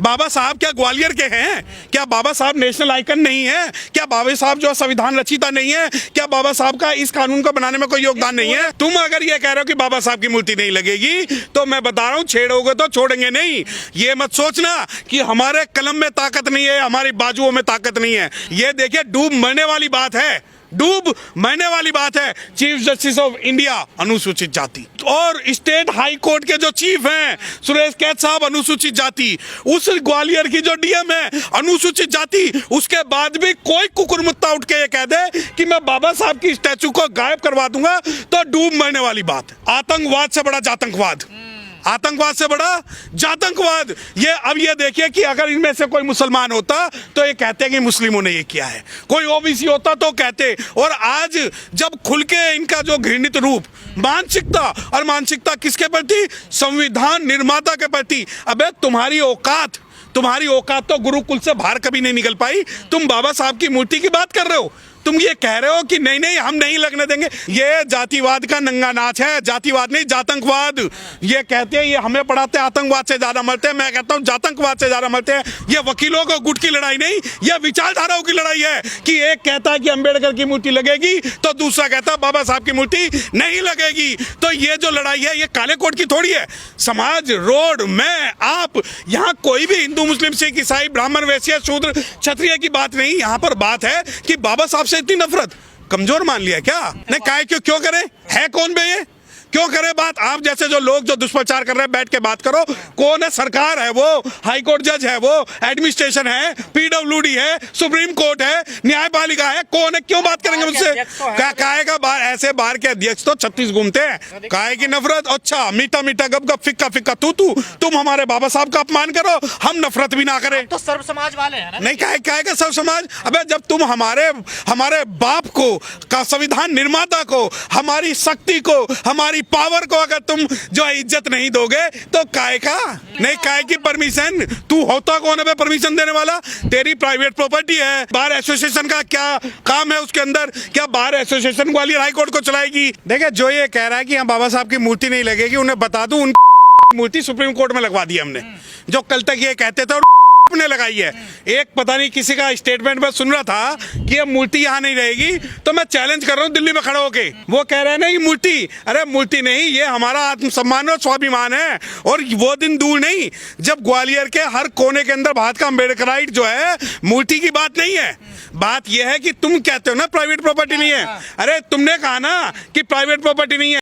बाबा साहब क्या ग्वालियर के हैं? क्या बाबा साहब नेशनल आइकन नहीं है? क्या बाबा साहब जो संविधान रचिता नहीं है? क्या बाबा साहब का इस कानून को बनाने में कोई योगदान नहीं है? तुम अगर ये कह रहे हो कि बाबा साहब की मूर्ति नहीं लगेगी, तो मैं बता रहा हूं, छेड़ोगे तो छोड़ेंगे नहीं। ये मत सोचना कि हमारे कलम में ताकत नहीं है, हमारी बाजुओं में ताकत नहीं है। ये देखिए, डूब मरने वाली बात है, डूब मरने वाली बात है। चीफ जस्टिस ऑफ इंडिया अनुसूचित जाति, और स्टेट हाई कोर्ट के जो चीफ हैं सुरेश कैथ साहब अनुसूचित जाति, उस ग्वालियर की जो डीएम है अनुसूचित जाति, उसके बाद भी कोई कुकुरमुत्ता उठ के ये कह दे कि मैं बाबा साहब की स्टैचू को गायब करवा दूंगा, तो डूब मरने वाली बात है। आतंकवाद से बड़ा जातंकवाद, आतंकवाद से बड़ा जातंकवाद। ये अब ये देखिए कि अगर इनमें से कोई मुसलमान होता तो ये कहते कि मुस्लिमों ने ये किया है, कोई ओबीसी होता तो कहते। और आज जब खुल के इनका जो घृणित रूप, मानसिकता, और मानसिकता किसके प्रति? संविधान निर्माता के प्रति। अबे तुम्हारी औकात तो गुरुकुल से बाहर कभी नहीं निकल पाई। तुम बाबा साहब की मूर्ति की बात कर रहे हो, तुम ये कह रहे हो कि नहीं नहीं हम नहीं लगने देंगे। ये जातिवाद का नंगा नाच है, जातिवाद नहीं जातंकवाद। ये कहते हैं, ये हमें पढ़ाते हैं आतंकवाद से ज्यादा मरते हैं, मैं कहता हूँ जातंकवाद से ज्यादा मरते हैं। ये वकीलों को गुट की लड़ाई नहीं, ये विचारधाराओं की लड़ाई है कि एक कहता है कि अंबेडकर की मूर्ति लगेगी तो दूसरा कहता है बाबा साहब की मूर्ति नहीं लगेगी। तो ये जो लड़ाई है ये काले कोट की थोड़ी है। समाज, रोड, मैं, आप, यहाँ कोई भी हिंदू, मुस्लिम, सिख, ईसाई, ब्राह्मण, वैश्य, शूद्र, क्षत्रिय की बात नहीं। यहाँ पर बात है कि बाबा साहब इतनी नफरत कमजोर मान लिया क्या? नहीं, काहे क्यों करे? है कौन बे ये? क्यों करे बात? आप जैसे जो लोग जो दुष्प्रचार कर रहे हैं, बैठ के बात करो। कौन है? सरकार है वो, हाई कोर्ट जज है वो, एडमिनिस्ट्रेशन है, पीडब्ल्यूडी है, सुप्रीम कोर्ट है, न्यायपालिका है। कौन है? क्यों बात करेंगे मुझसे? काहे का बाहर, ऐसे बाहर के अध्यक्ष तो 36 घूमते हैं। काहे की नफरत? अच्छा, मीठा मीठा गप गप, फिक्का फिक्का तू तुम हमारे बाबा साहब का अपमान करो, हम नफरत भी ना करें। तो सर्व समाज वाले हैं ना? नहीं, काहे का सर्व समाज? अबे जब तुम हमारे बाप को, का संविधान निर्माता को, हमारी शक्ति को, हमारी पावर को अगर तुम जो इज्जत नहीं दोगे तो काहे का? नहीं, काहे की परमिशन? तू होता कौन है परमिशन देने वाला? तेरी प्राइवेट प्रॉपर्टी है। बार एसोसिएशन का क्या काम है उसके अंदर? क्या bar association Gwalior high court को चलाएगी? देखिए, जो ये कह रहा है कि यहाँ बाबा साहब की मूर्ति नहीं लगेगी, उन्हें बता दूं, उनकी मूर्ति सुप्रीम कोर्ट में लगवा दी हमने। जो कल तक ये कहते थे ने लगाई है। एक पता नहीं किसी का स्टेटमेंट में सुन रहा था कि ये मूर्ति यहाँ नहीं रहेगी, तो मैं चैलेंज कर रहा हूँ दिल्ली में खड़ा होके। वो कह रहे हैं ना कि मूर्ति, अरे मूर्ति नहीं, ये हमारा आत्मसम्मान और स्वाभिमान है। और वो दिन दूर नहीं जब ग्वालियर के हर कोने के अंदर भारत का अम्बेडकराइट जो है, मूर्ति की बात नहीं है। बात यह है कि तुम कहते हो ना प्राइवेट प्रॉपर्टी नहीं है। अरे तुमने कहा ना कि प्राइवेट प्रॉपर्टी नहीं है।